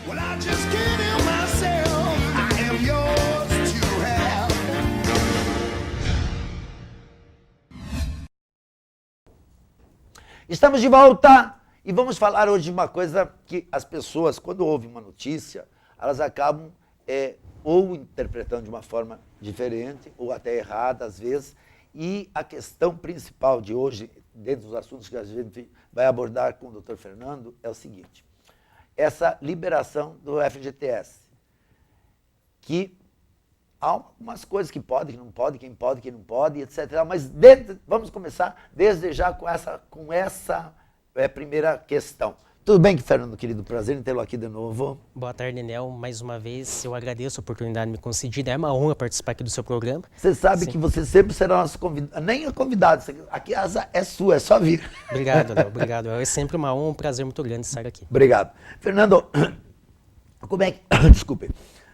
Well, I just can't help myself. I am yours to have. Estamos de volta e vamos falar hoje de uma coisa que as pessoas, quando ouvem uma notícia, elas acabam ou interpretando de uma forma diferente ou até errada às vezes. E a questão principal de hoje, dentro dos assuntos que a gente vai abordar com o Dr. Fernando, é o seguinte: essa liberação do FGTS, que há algumas coisas que pode, que não pode, quem não pode, etc. Mas vamos começar desde já com essa primeira questão. Tudo bem, Fernando, querido? Prazer em tê-lo aqui de novo. Boa tarde, Nel. Mais uma vez, eu agradeço a oportunidade me concedida. É uma honra participar aqui do seu programa. Você sabe que você sempre será nosso convidado, nem é convidado, aqui a asa é sua, é só vir. Obrigado, Nel. Obrigado. É sempre uma honra, um prazer muito grande estar aqui. Obrigado. Fernando, como é que... Desculpe.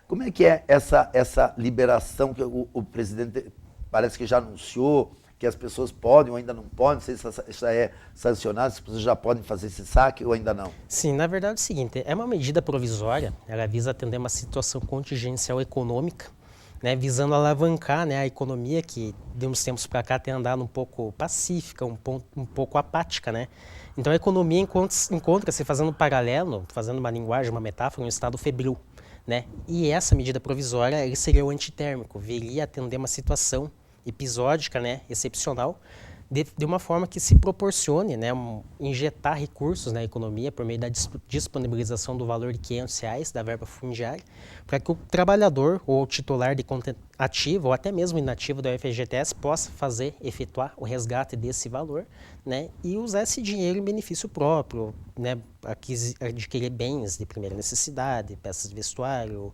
Como é que é essa liberação que o presidente parece que já anunciou, que as pessoas podem ou ainda não podem, não sei se isso é sancionado, se as pessoas já podem fazer esse saque ou ainda não? Sim, na verdade é o seguinte, é uma medida provisória, ela visa atender uma situação contingencial econômica, né, visando alavancar, né, a economia que de uns tempos para cá tem andado um pouco pacífica, um pouco apática, né? Então a economia encontra-se fazendo um paralelo, fazendo uma linguagem, uma metáfora, um estado febril, né? E essa medida provisória ele seria o antitérmico, viria atender uma situação episódica, né, excepcional, de uma forma que se proporcione, né, injetar recursos na economia por meio da disponibilização do valor de R$500 da verba fundiária, para que o trabalhador ou o titular de conta ativa ou até mesmo inativo do FGTS possa efetuar o resgate desse valor, né, e usar esse dinheiro em benefício próprio, né, adquirir bens de primeira necessidade, peças de vestuário,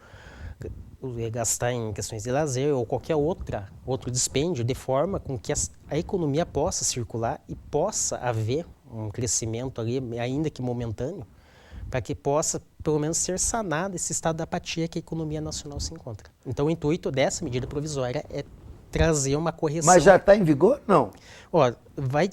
gastar em questões de lazer ou qualquer outro dispêndio, de forma com que a economia possa circular e possa haver um crescimento ali, ainda que momentâneo, para que possa, pelo menos, ser sanado esse estado de apatia que a economia nacional se encontra. Então, o intuito dessa medida provisória é trazer uma correção. Mas já está em vigor? Não. Ó, vai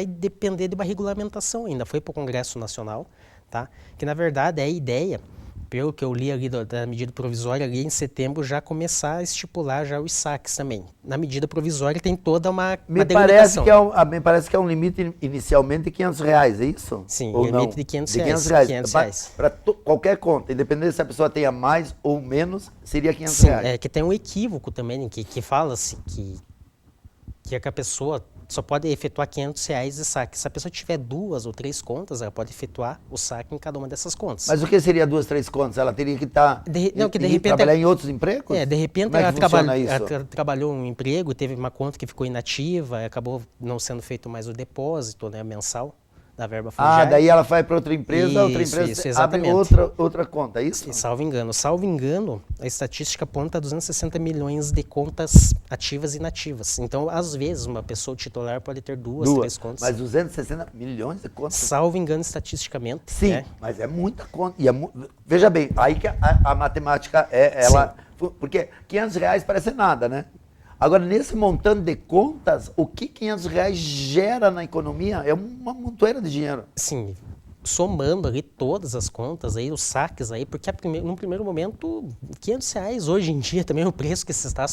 depender de uma regulamentação ainda. Foi para o Congresso Nacional, tá? Que, na verdade, é a ideia, pelo que eu li ali da medida provisória, ali em setembro já começar a estipular já os saques também. Na medida provisória tem toda uma delimitação. Me parece que é um limite inicialmente de R$500, é isso? Sim, ou limite não? de R$500. De R$500. Para qualquer conta, independente se a pessoa tenha mais ou menos, seria R$500. Sim, é que tem um equívoco também, que fala-se que a pessoa só pode efetuar R$500 de saque. Se a pessoa tiver 2 ou 3 contas, ela pode efetuar o saque em cada uma dessas contas. Mas o que seria 2, 3 contas? Ela teria que trabalhar em outros empregos? De repente Como é que ela trabalhou um emprego, teve uma conta que ficou inativa, acabou não sendo feito mais o depósito, né, mensal da verba fundiária. Daí ela vai para outra empresa, outra empresa abre outra conta, é isso? Salvo engano, a estatística aponta 260 milhões de contas ativas e inativas. Então, às vezes, uma pessoa titular pode ter 2, 3 contas. Mas 260 milhões de contas? Salvo engano, estatisticamente. Sim, né? Mas é muita conta. Veja bem, aí que a matemática ela... Sim. Porque R$500 parece nada, né? Agora, nesse montante de contas, o que R$500 gera na economia é uma montoeira de dinheiro. Sim, somando ali todas as contas, aí, os saques, aí, porque num primeiro momento, R$500 hoje em dia também é o preço que se está,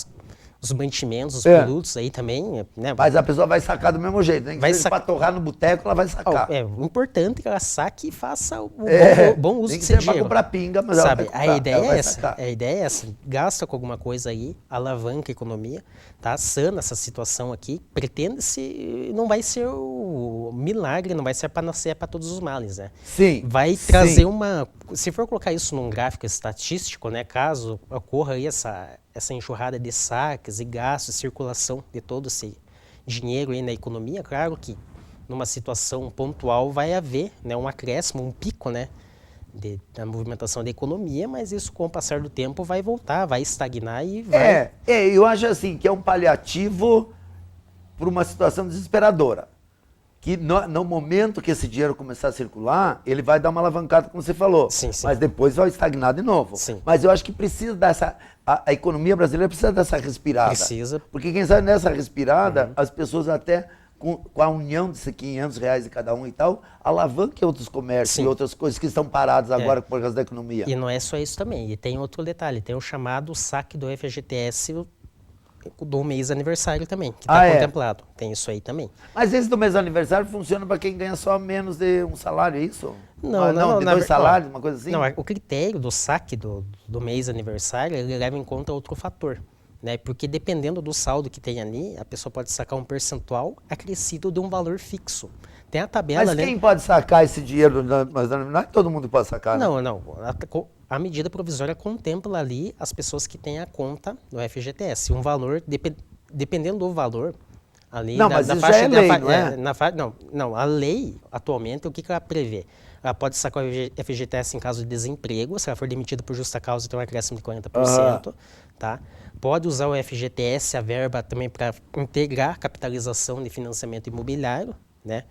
os mantimentos, os produtos aí também, né? Mas a pessoa vai sacar do mesmo jeito, né? Se para torrar no boteco, ela vai sacar. O importante é que ela saque e faça o bom uso desse dinheiro. Tem que ser para comprar pinga, mas sabe, ela vai comprar, a ideia é essa, gasta com alguma coisa aí, alavanca a economia, tá? Sana essa situação aqui, pretende-se, não vai ser o milagre, não vai ser a panaceia para todos os males, né? Sim. Vai trazer se for colocar isso num gráfico estatístico, né, caso ocorra aí essa enxurrada de saques e gastos, circulação de todo esse dinheiro aí na economia, claro que numa situação pontual vai haver, né, um acréscimo, um pico, né, da movimentação da economia, mas isso com o passar do tempo vai voltar, vai estagnar e vai... Eu acho assim, que é um paliativo para uma situação desesperadora. Que no momento que esse dinheiro começar a circular, ele vai dar uma alavancada, como você falou. Sim. Mas depois vai estagnar de novo. Sim. Mas eu acho que precisa dessa... A economia brasileira precisa dessa respirada. Precisa. Porque quem sabe nessa respirada, as pessoas até com a união desses R$ 500 de cada um e tal, alavanque outros comércios Sim. e outras coisas que estão paradas agora por causa da economia. E não é só isso também. E tem outro detalhe, tem o chamado saque do FGTS do mês aniversário também, que está contemplado. Tem isso aí também. Mas esse do mês de aniversário funciona para quem ganha só menos de um salário, é isso? Não, de 2 salários, uma coisa assim? Não, o critério do saque do mês aniversário, ele leva em conta outro fator. Né? Porque dependendo do saldo que tem ali, a pessoa pode sacar um percentual acrescido de um valor fixo. Tem a tabela... Mas quem pode sacar esse dinheiro? Mas não é todo mundo que pode sacar, né? Não. A medida provisória contempla ali as pessoas que têm a conta do FGTS. Um valor, dependendo do valor, ali não, mas isso já é lei, não é? Não, a lei, atualmente, o que ela prevê? Ela pode sacar o FGTS em caso de desemprego, se ela for demitida por justa causa, tem um acréscimo de 40%. Tá? Pode usar o FGTS, a verba também para integrar a capitalização de financiamento imobiliário, né?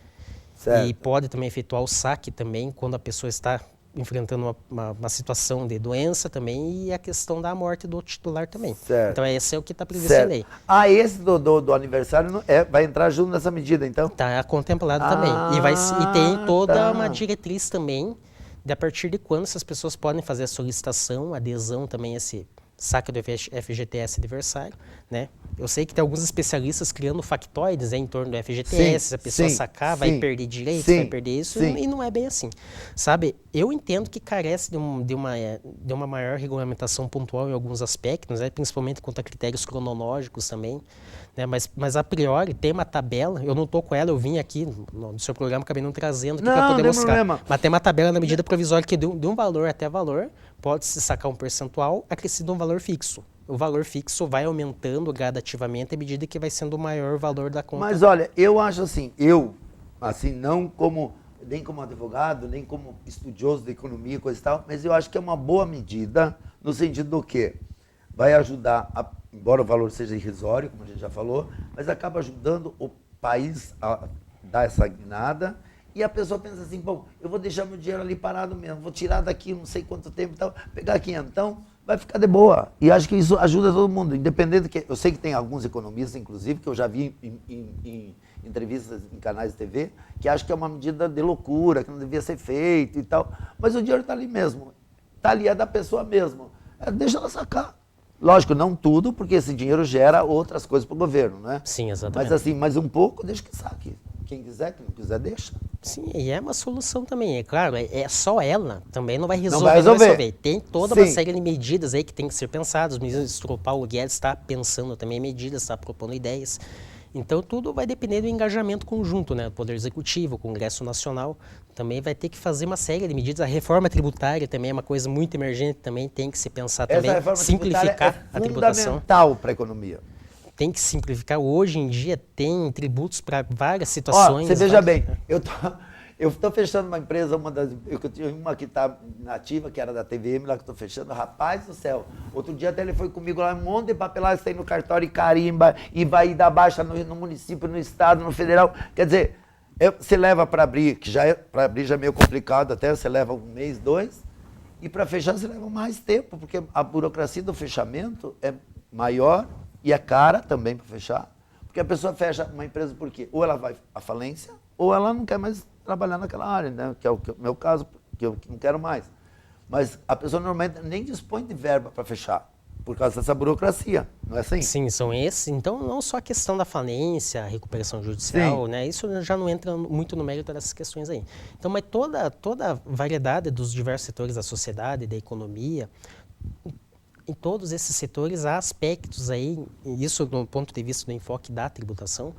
Certo. E pode também efetuar o saque também quando a pessoa está enfrentando uma situação de doença também e a questão da morte do titular também. Certo. Então esse é o que está previsto em lei. Esse do aniversário vai entrar junto nessa medida, então? Está contemplado também. E tem toda uma diretriz também de a partir de quando essas pessoas podem fazer a solicitação, adesão também a esse saque do FGTS aniversário, né? Eu sei que tem alguns especialistas criando factoides em torno do FGTS, se a pessoa sacar, vai perder direitos, vai perder isso, e não é bem assim. Sabe, eu entendo que carece de uma maior regulamentação pontual em alguns aspectos, né? Principalmente quanto a critérios cronológicos também, né? Mas a priori tem uma tabela, eu não estou com ela, eu vim aqui no seu programa, acabei não trazendo aqui para poder mostrar. Problema. Mas tem uma tabela na medida provisória que de um valor até valor, pode-se sacar um percentual acrescido a um valor fixo. O valor fixo vai aumentando gradativamente à medida que vai sendo o maior valor da conta. Mas olha, eu acho assim, não como, nem como advogado, nem como estudioso de economia e coisa e tal, mas eu acho que é uma boa medida no sentido do quê? Vai ajudar, embora o valor seja irrisório, como a gente já falou, mas acaba ajudando o país a dar essa guinada. E a pessoa pensa assim, bom, eu vou deixar meu dinheiro ali parado mesmo, vou tirar daqui não sei quanto tempo e tal, pegar 500, então vai ficar de boa. E acho que isso ajuda todo mundo, independente que... Eu sei que tem alguns economistas, inclusive, que eu já vi em entrevistas em canais de TV, que acham que é uma medida de loucura, que não devia ser feito e tal, mas o dinheiro está ali mesmo, está ali, é da pessoa mesmo, deixa ela sacar. Lógico, não tudo, porque esse dinheiro gera outras coisas para o governo, né? Sim, exatamente. Mas assim, mais um pouco, deixa que saque. Quem quiser, quem não quiser, deixa. Sim, e é uma solução também. É claro, só ela também não vai resolver. Tem toda uma série de medidas aí que tem que ser pensadas. O ministro Paulo Guedes está pensando também em medidas, está propondo ideias. Então, tudo vai depender do engajamento conjunto, né? O Poder Executivo, o Congresso Nacional, também vai ter que fazer uma série de medidas. A reforma tributária também é uma coisa muito emergente, também tem que se pensar também, simplificar a tributação. É fundamental para a economia. Tem que simplificar. Hoje em dia tem tributos para várias situações. Você veja bem, eu estou fechando uma empresa, eu tinha uma que está nativa, que era da TVM, lá que estou fechando, rapaz do céu. Outro dia até ele foi comigo lá, um monte de papelagem tem no cartório e carimba, e vai dar baixa no município, no estado, no federal. Quer dizer, você leva para abrir, para abrir já é meio complicado, até você leva 1 mês, 2, e para fechar você leva mais tempo, porque a burocracia do fechamento é maior e é cara também para fechar. Porque a pessoa fecha uma empresa por quê? Ou ela vai à falência, ou ela não quer mais trabalhar naquela área, né? Que é o meu caso, que eu não quero mais. Mas a pessoa normalmente nem dispõe de verba para fechar, por causa dessa burocracia, não é assim? Sim, são esses. Então, não só a questão da falência, a recuperação judicial, né? Isso já não entra muito no mérito dessas questões aí. Então, mas toda a variedade dos diversos setores da sociedade, da economia, em todos esses setores há aspectos aí, isso do ponto de vista do enfoque da tributação,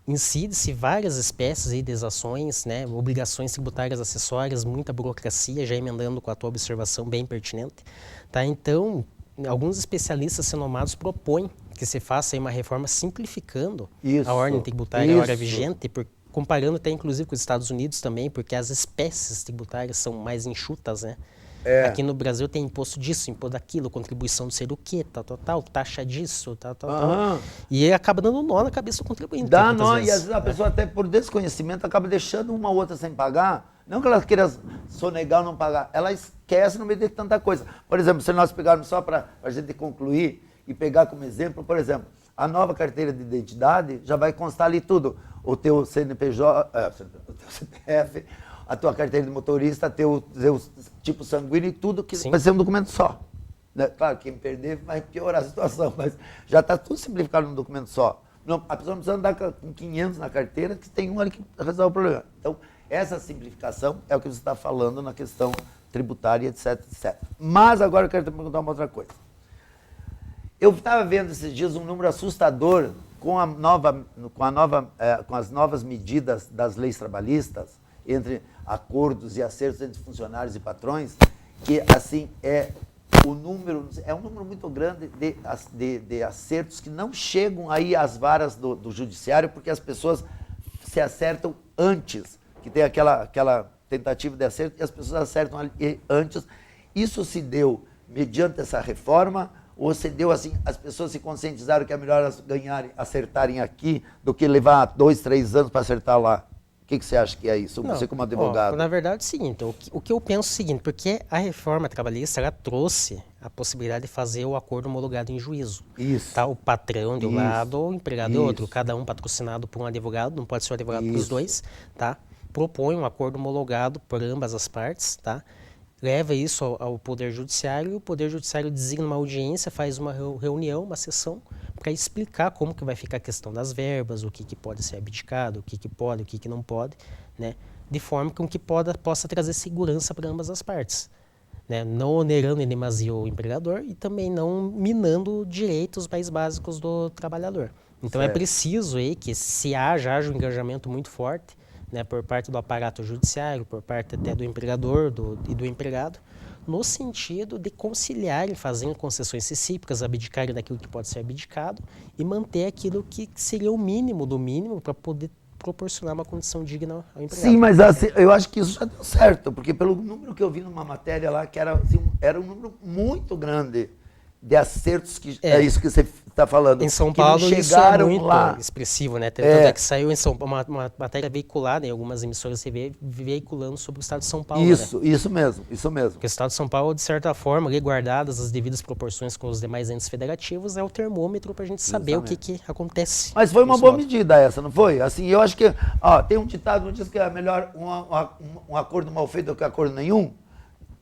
incide-se várias espécies aí de exações, né, obrigações tributárias acessórias, muita burocracia, já emendando com a tua observação bem pertinente. Tá? Então, alguns especialistas renomados propõem que se faça aí uma reforma simplificando a ordem tributária, a ordem vigente, comparando até inclusive com os Estados Unidos também, porque as espécies tributárias são mais enxutas, né? Aqui no Brasil tem imposto disso, imposto daquilo, contribuição de sei do quê, tal, taxa disso, tal. E acaba dando nó na cabeça do contribuinte. Dá nó, e às vezes a pessoa até por desconhecimento acaba deixando uma ou outra sem pagar. Não que ela queira sonegar ou não pagar, ela esquece no meio de tanta coisa. Por exemplo, se nós pegarmos só para a gente concluir e pegar como exemplo, por exemplo, A nova carteira de identidade já vai constar ali tudo. O teu CNPJ, o teu CPF, a tua carteira de motorista, teu tipo sanguíneo e tudo, que Sim. vai ser um documento só. Né? Claro, quem perder vai piorar a situação, mas já está tudo simplificado num documento só. Não, a pessoa não precisa andar com 500 na carteira, que tem um ali que resolve o problema. Então, essa simplificação é o que você está falando na questão tributária, etc, etc. Mas agora eu quero te perguntar uma outra coisa. Eu estava vendo esses dias um número assustador com as novas medidas das leis trabalhistas, entre acordos e acertos entre funcionários e patrões, que assim é um número muito grande de acertos que não chegam aí às varas do judiciário, porque as pessoas se acertam antes, que tem aquela tentativa de acerto, e as pessoas acertam ali antes. Isso se deu mediante essa reforma, ou se deu assim, as pessoas se conscientizaram que é melhor elas acertarem aqui do que levar 2, 3 anos para acertar lá? O que você acha que é isso? Você como advogado. Na verdade é o seguinte, o que eu penso é o seguinte, porque a reforma trabalhista ela trouxe a possibilidade de fazer o acordo homologado em juízo. Isso. Tá? O patrão de um lado, o empregado de outro, cada um patrocinado por um advogado, não pode ser um advogado para os dois, tá? Propõe um acordo homologado por ambas as partes, tá? Leva isso ao Poder Judiciário e o Poder Judiciário designa uma audiência, faz uma reunião, uma sessão, para explicar como que vai ficar a questão das verbas, o que pode ser abdicado, o que pode, o que não pode, né? De forma com que possa trazer segurança para ambas as partes, né? Não onerando em demasia o empregador e também não minando direitos mais básicos do trabalhador. Então é preciso aí que se haja um engajamento muito forte, né, por parte do aparato judiciário, por parte até do empregador e do empregado, no sentido de conciliarem, fazendo concessões recíprocas, abdicarem daquilo que pode ser abdicado e manter aquilo que seria o mínimo do mínimo para poder proporcionar uma condição digna ao empregado. Sim, mas assim, eu acho que isso já deu certo, porque pelo número que eu vi numa matéria lá, que era, assim, era um número muito grande de acertos, que é isso que você está falando. Em São que não Paulo chegaram isso é muito lá. expressivo, né? Tanto é que saiu em São Paulo uma matéria veiculada em algumas emissoras TV veiculando sobre o Estado de São Paulo. Isso, né? isso mesmo. Porque o Estado de São Paulo, de certa forma, ali, guardadas as devidas proporções com os demais entes federativos, é o termômetro para a gente saber o que acontece. Mas foi uma boa medida essa, não foi? Assim, eu acho que, tem um ditado que diz que é melhor um acordo mal feito do que acordo nenhum.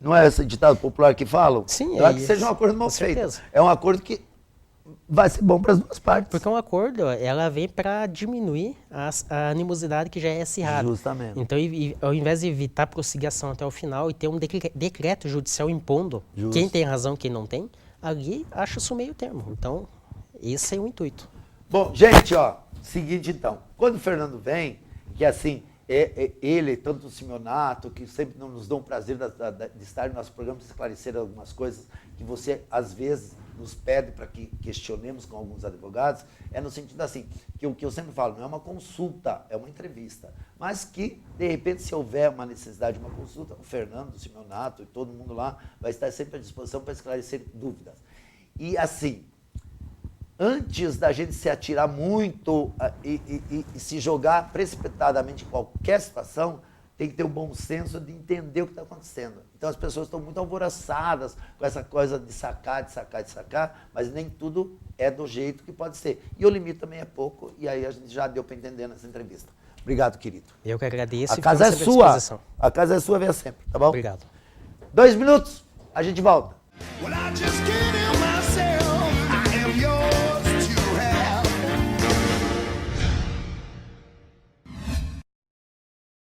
Não é esse ditado popular que falam? Sim, eu acho que seja um acordo mal feito. É um acordo que vai ser bom para as duas partes. Porque um acordo, ela vem para diminuir a animosidade que já é acirrada. Justamente. Então, ao invés de evitar prosseguir a ação até o final e ter um decreto judicial impondo quem tem razão e quem não tem, ali acha isso meio termo. Então, esse é o intuito. Bom, gente, seguinte então. Quando o Fernando vem, que assim, ele, tanto o Simeonato, que sempre nos dão o prazer de estar no nosso programa, de esclarecer algumas coisas que você, às vezes, nos pede para que questionemos com alguns advogados, é no sentido assim, que o que eu sempre falo, não é uma consulta, é uma entrevista, mas que, de repente, se houver uma necessidade de uma consulta, o Fernando, o Simeonato e todo mundo lá vai estar sempre à disposição para esclarecer dúvidas. E assim, antes da gente se atirar muito e se jogar precipitadamente em qualquer situação, tem que ter o bom senso de entender o que está acontecendo. Então as pessoas estão muito alvoroçadas com essa coisa de sacar, mas nem tudo é do jeito que pode ser. E o limite também é pouco, e aí a gente já deu para entender nessa entrevista. Obrigado, querido. Eu que agradeço. A casa é sua. A casa é sua, venha sempre, tá bom? Obrigado. 2 minutos, a gente volta. Well, I just